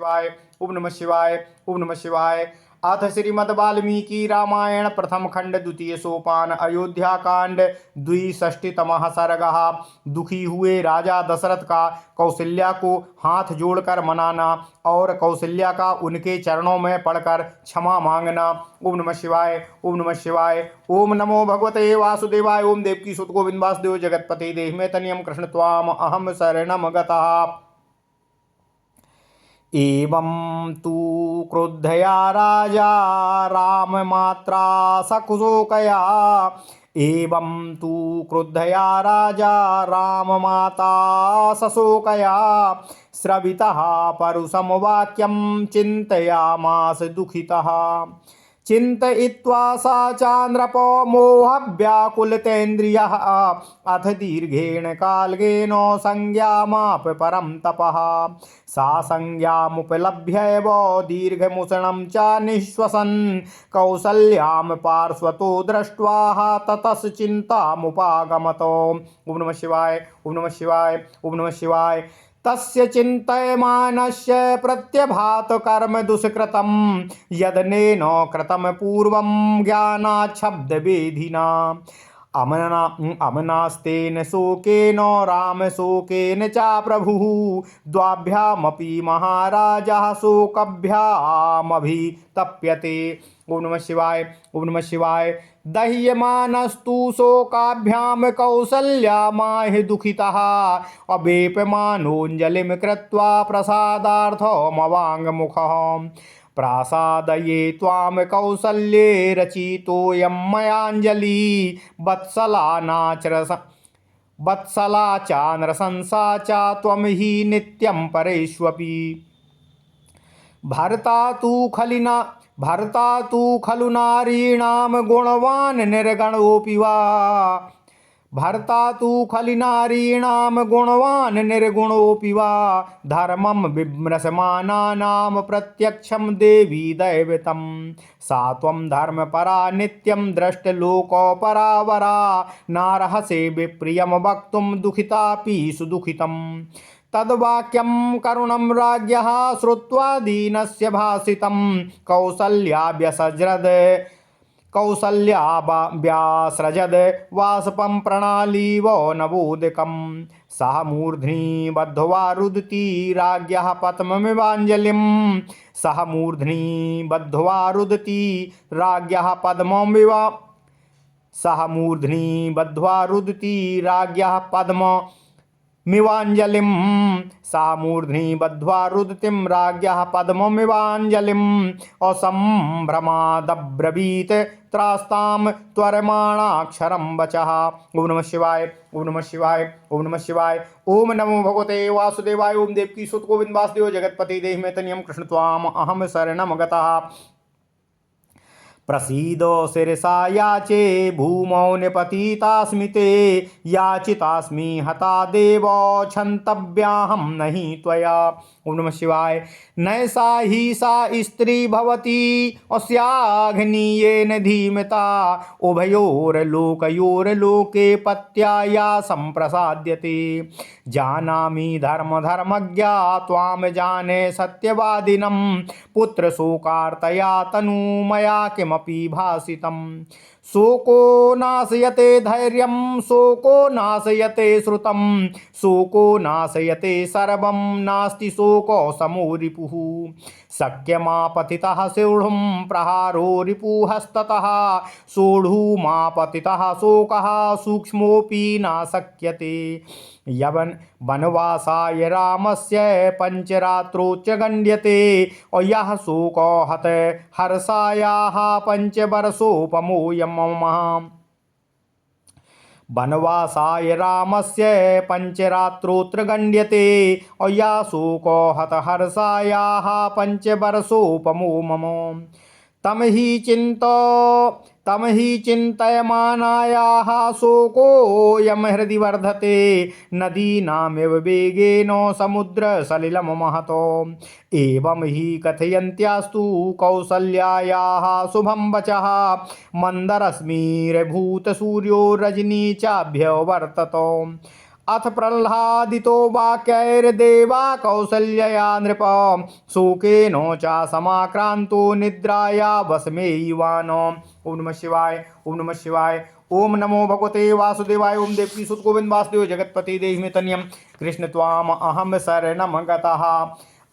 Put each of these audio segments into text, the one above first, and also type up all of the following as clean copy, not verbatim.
शिवाय। ओम नमः शिवाय। ओम नमः शिवाय। अथ श्रीमद् वाल्मीकि रामायण प्रथम खंड द्वितीय सोपान अयोध्या कांड 62तमः सर्गः। दुखी हुए राजा दशरथ का कौशल्या को हाथ जोड़कर मनाना और कौशल्या का उनके चरणों में पड़कर क्षमा मांगना। ओम नमः शिवाय। ओम नमः शिवाय। ओम नमो भगवते वासुदेवाय। ओम देवकी सुत गोविंद वासुदेव जगतपते देहिमे तनियम कृष्ण त्वाम अहम शरणम गतः। एवं तु क्रुद्धया राजा राममात्रा सकुशोकया। एवं तु क्रुद्धया राजा राममाता सशोकया स्रवितः परुषं वाक्यं चिन्तयामास दुःखितः। चिन्तयित्वा सा चान्द्रपो मोहव्याकुलितेन्द्रियः अथ दीर्घेण कालेन संज्ञामाप परं तपः। सा संज्ञामुपलभ्यैव दीर्घमुषणं च निःश्वसन् कौसल्यां पार्श्वतो दृष्ट्वा ततस् चिन्तामुपागमत्। ओम नमः शिवाय। ओम नमः शिवाय। ओम नमः शिवाय। तस्य चिन्तयमानस्य प्रत्यभात कर्म दुष्कृतं यदनेन कृतं पूर्वं ज्ञानाच्छब्दवेधिना। अमनास्तेन शोकेन रामशोकेन च प्रभुः द्वाभ्यामपि महाराजः शोकभ्यामभितप्यते। ओम नमः शिवाय। ओम नमः शिवाय। दह्यमानस्तु शोकाभ्याम कौसल्या माहि दुःखितः अवेपमानोऽञ्जलिं कृत्वा प्रसादार्थमवाङ्मुखः। प्रासादये त्वां कौसल्ये रचितोऽयं मयाञ्जलि वत्सला च नृशंसा च त्वं हि नित्यं परेष्वपि। भर्ता तु खलु नारीणां गुणवान् निर्गुणोऽपि वा। भर्ता तु खलु नारीणां गुणवान् निर्गुणोऽपि वा। धर्मं विमृशमानानां प्रत्यक्षं देवी दैवतं। सा त्वं धर्मपरा नित्यं दृष्टलोकोपरा वरा। नार्हसि विप्रियं वक्तुं दुःखितापि सुदुःखितम्। तद्वाक्यं करुणं राज्ञः श्रुत्वा दीनस्य भाषितं कौसल्याव्यासृजद वाष्पं प्रणालीव नवोदकं। सः मूर्ध्नि बद्ध्वा रुदति राज्ञः पद्ममिवाञ्जलिं। सः मूर्ध्नि बद्ध्वा रुदति राज्ञः पद्ममिवाञ्जलिं। सा मूर्ध्नि बद्ध्वा रुदतिं राज्ञः पद्ममिवाञ्जलिम् असम्भ्रमादब्रवीत् त्रास्तां त्वरमाणाक्षरं वचः। ओम नमः शिवाय। ओम नमः शिवाय। ओम नमः शिवाय। ओम नमो भगवते वासुदेवाय। ओम देवकी सुत गोविंद वासुदेव जगतपते देहिमे तनियं कृष्ण त्वाम अहम शरणम गतः। प्रसीद शिरसा याचे भूमौ निपतितास्मि ते। याचितास्मि हता देव क्षन्तव्याहं नहि त्वया। ओम नमः शिवाय। नैषा हि सा स्त्री भवति अस्याघ्नीयेन धीमता। उभयोर्लोकयोर्लोके पत्या या सम्प्रसाद्यते। जानामि धर्मज्ञा त्वां जाने सत्यवादिनं। पुत्रशोकार्तया तनु मया किमपि भासितं। शोको नाशयते धैर्यं शोको नाशयते श्रुतं। शोको नाशयते सर्वं नास्ति शोको समो रिपुः। शक्यमापतितः सोढुं प्रहारो रिपुहस्ततः। सोढुमापतितः शोकः सूक्ष्मोऽपि न शक्यते। वनवासाय रामस्य पञ्चरात्रोच्च गण्यते। यः शोको हत हर्षायाः पञ्चवर्षोपमोऽयं मम। वनवासाय रामस्य पञ्चरात्रोत्र गण्यते। यः शोको हत हर्षायाः पञ्चवर्षोपमो मम। तम हि चिन्तयमानायाः शोकोऽयं हृदि वर्धते। नदीनामिव वेगेन समुद्रसलिलं महतो। एवं हि कथयन्त्यास्तु कौसल्यायाः शुभं वचः। मन्दरश्मिर्भूतसूर्यो रजनी चाभ्यवर्तत। अथ प्रह्लादितो वाक्यैर्देवा कौसल्यया नृप शोकेनो च समाक्रांतो निद्राया वसमेयवान। ओम नमः शिवाय। ओम नमः शिवाय। ओम नमो भगवते वासुदेवाय। ओम देवकी सुत गोविंद वासुदेव जगतपति देहि तनियम कृष्ण त्वाम अहम शरणम गतः।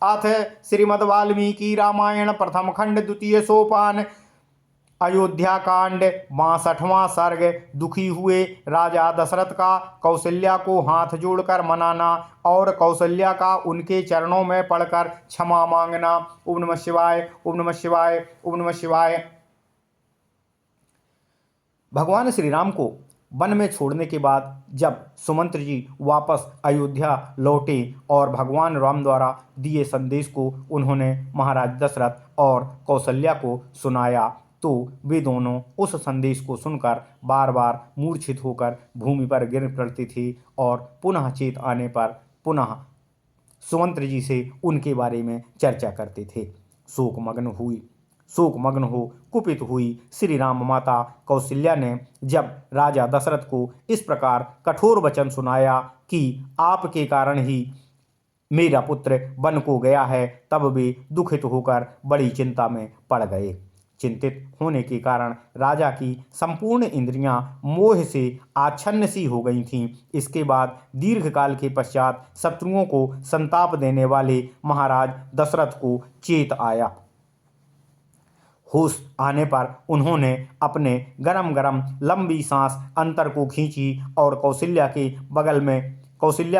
अथ श्रीमद् वाल्मीकि रामायण प्रथम खंड द्वितीय सोपान अयोध्या कांड 62वां सर्ग। दुखी हुए राजा दशरथ का कौशल्या को हाथ जोड़कर मनाना और कौशल्या का उनके चरणों में पड़कर क्षमा मांगना। ओम नमः शिवाय। ओम नमः शिवाय। ओम नमः शिवाय। भगवान श्री राम को वन में छोड़ने के बाद जब सुमंत्र जी वापस अयोध्या लौटे और भगवान राम द्वारा दिए संदेश को उन्होंने महाराज दशरथ और कौशल्या को सुनाया तो वे दोनों उस संदेश को सुनकर बार बार मूर्छित होकर भूमि पर गिर पड़ते थे और पुनः चेत आने पर पुनः सुमंत्र जी से उनके बारे में चर्चा करते थे। शोकमग्न हो कुपित हुई श्री राम माता कौशल्या ने जब राजा दशरथ को इस प्रकार कठोर वचन सुनाया कि आपके कारण ही मेरा पुत्र वन को गया है, तब वे दुखित होकर बड़ी चिंता में पड़ गए। चिंतित होने के कारण राजा की संपूर्ण इंद्रियां मोह से आच्छन्न सी हो गई थीं। इसके बाद दीर्घकाल के पश्चात शत्रुओं को संताप देने वाले महाराज दशरथ को चेत आया। होश आने पर उन्होंने अपने गरम गरम लंबी सांस अंतर को खींची और कौशल्या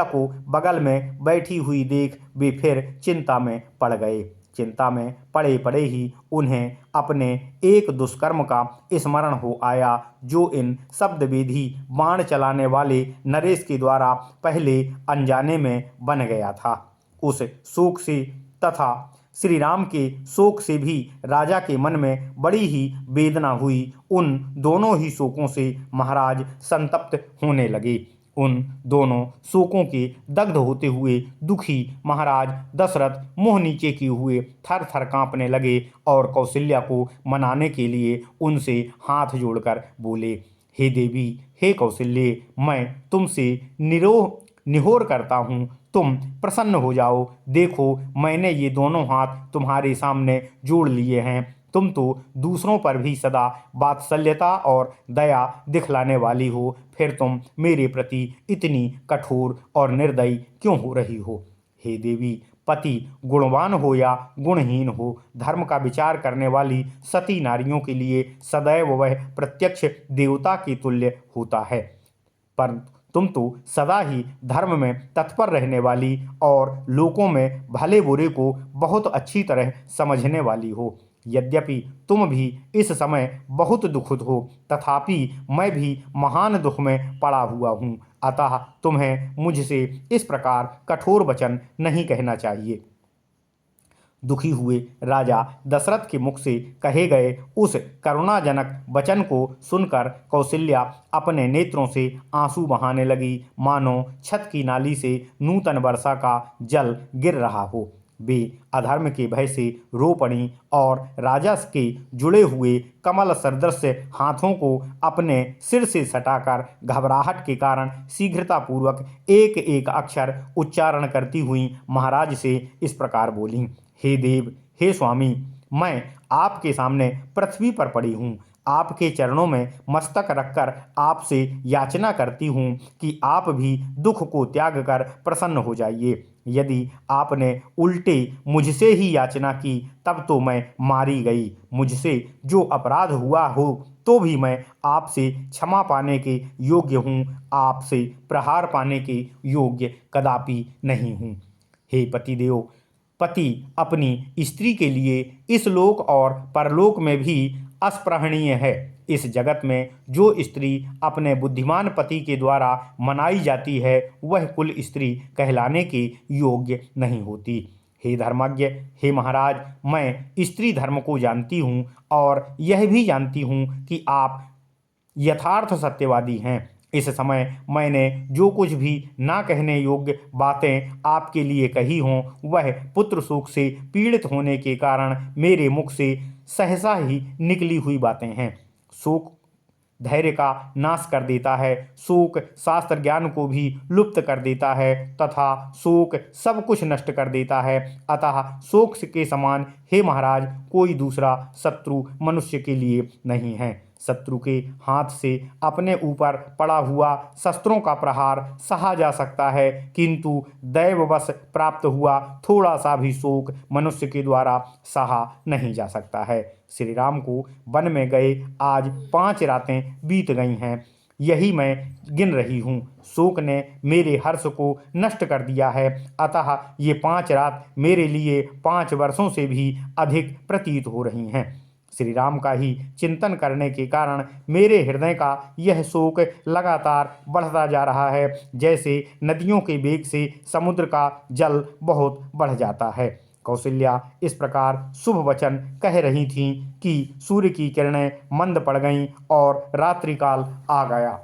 को बगल में बैठी हुई देख वे फिर चिंता में पड़ गए। चिंता में पड़े पड़े ही उन्हें अपने एक दुष्कर्म का स्मरण हो आया जो इन शब्दवेधी बाण चलाने वाले नरेश के द्वारा पहले अनजाने में बन गया था। उस शोक से तथा श्री राम के शोक से भी राजा के मन में बड़ी ही वेदना हुई। उन दोनों ही शोकों से महाराज संतप्त होने लगे। उन दोनों शोकों के दग्ध होते हुए दुखी महाराज दशरथ मुंह नीचे किए हुए थर थर कांपने लगे और कौशल्या को मनाने के लिए उनसे हाथ जोड़कर बोले, हे देवी, हे कौशल्ये, मैं तुमसे निहोर करता हूँ, तुम प्रसन्न हो जाओ। देखो, मैंने ये दोनों हाथ तुम्हारे सामने जोड़ लिए हैं। तुम तो दूसरों पर भी सदा वात्सल्यता और दया दिखलाने वाली हो, फिर तुम मेरे प्रति इतनी कठोर और निर्दयी क्यों हो रही हो? हे देवी, पति गुणवान हो या गुणहीन हो, धर्म का विचार करने वाली सती नारियों के लिए सदैव वह प्रत्यक्ष देवता के तुल्य होता है। पर तुम तो सदा ही धर्म में तत्पर रहने वाली और लोगों में भले बुरे को बहुत अच्छी तरह समझने वाली हो। यद्यपि तुम भी इस समय बहुत दुखित हो, तथापि मैं भी महान दुख में पड़ा हुआ हूँ। अतः तुम्हें मुझसे इस प्रकार कठोर वचन नहीं कहना चाहिए। दुखी हुए राजा दशरथ के मुख से कहे गए उस करुणाजनक वचन को सुनकर कौशल्या अपने नेत्रों से आंसू बहाने लगी, मानो छत की नाली से नूतन वर्षा का जल गिर रहा हो। वे अधर्म के भय से रो पड़ी और राजा के जुड़े हुए कमल सदृश हाथों को अपने सिर से सटाकर घबराहट के कारण शीघ्रतापूर्वक एक एक अक्षर उच्चारण करती हुई महाराज से इस प्रकार बोली, हे देव, हे स्वामी, मैं आपके सामने पृथ्वी पर पड़ी हूँ। आपके चरणों में मस्तक रखकर आपसे याचना करती हूँ कि आप भी दुख को त्याग कर प्रसन्न हो जाइए। यदि आपने उल्टे मुझसे ही याचना की तब तो मैं मारी गई। मुझसे जो अपराध हुआ हो तो भी मैं आपसे क्षमा पाने के योग्य हूँ, आपसे प्रहार पाने के योग्य कदापि नहीं हूँ। हे पतिदेव, पति अपनी स्त्री के लिए इस लोक और परलोक में भी अस्पृहणीय है। इस जगत में जो स्त्री अपने बुद्धिमान पति के द्वारा मनाई जाती है वह कुल स्त्री कहलाने के योग्य नहीं होती। हे धर्मज्ञ, हे महाराज, मैं स्त्री धर्म को जानती हूँ और यह भी जानती हूँ कि आप यथार्थ सत्यवादी हैं। इस समय मैंने जो कुछ भी ना कहने योग्य बातें आपके लिए कही हों वह पुत्र शोक से पीड़ित होने के कारण मेरे मुख से सहसा ही निकली हुई बातें हैं। शोक धैर्य का नाश कर देता है, शोक शास्त्र ज्ञान को भी लुप्त कर देता है तथा शोक सब कुछ नष्ट कर देता है। अतः शोक के समान हे महाराज कोई दूसरा शत्रु मनुष्य के लिए नहीं है। शत्रु के हाथ से अपने ऊपर पड़ा हुआ शस्त्रों का प्रहार सहा जा सकता है, किंतु दैववश प्राप्त हुआ थोड़ा सा भी शोक मनुष्य के द्वारा सहा नहीं जा सकता है। श्री राम को वन में गए आज 5 रातें बीत गई हैं, यही मैं गिन रही हूँ। शोक ने मेरे हर्ष को नष्ट कर दिया है, अतः ये 5 रात मेरे लिए 5 वर्षों से भी अधिक प्रतीत हो रही हैं। श्री राम का ही चिंतन करने के कारण मेरे हृदय का यह शोक लगातार बढ़ता जा रहा है, जैसे नदियों के वेग से समुद्र का जल बहुत बढ़ जाता है। कौशल्या इस प्रकार शुभ वचन कह रही थीं कि सूर्य की किरणें मंद पड़ गईं और रात्रिकाल आ गया।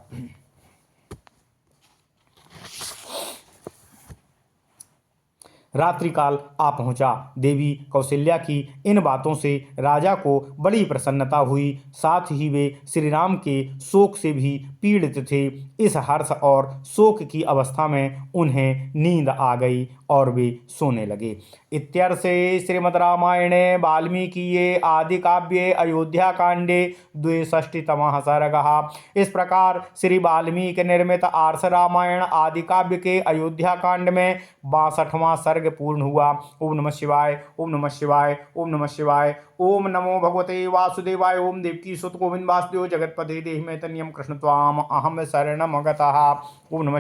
रात्रिकाल आ पहुंचा। देवी कौशल्या की इन बातों से राजा को बड़ी प्रसन्नता हुई, साथ ही वे श्री राम के शोक से भी पीड़ित थे। इस हर्ष और शोक की अवस्था में उन्हें नींद आ गई और वे सोने लगे। इत्यर्थे श्रीमद् रामायणे वाल्मीकिये आदि काव्ये अयोध्या कांडे 62तमः सर्गः। इस प्रकार श्री वाल्मीकि निर्मित आर्ष रामायण आदि काव्य के अयोध्या कांड में 62वां सर्ग पूर्ण हुआ। ओम नमः शिवाय, ओम नमः शिवाय, ओम नमः शिवाय। ओम नमो भगवते वासुदेवाय। ओम देवकी सुत गोविंद वासुदेव जगतपते देहि में तन्यम कृष्ण त्वाम अहम शरणम गतः। ओम नमः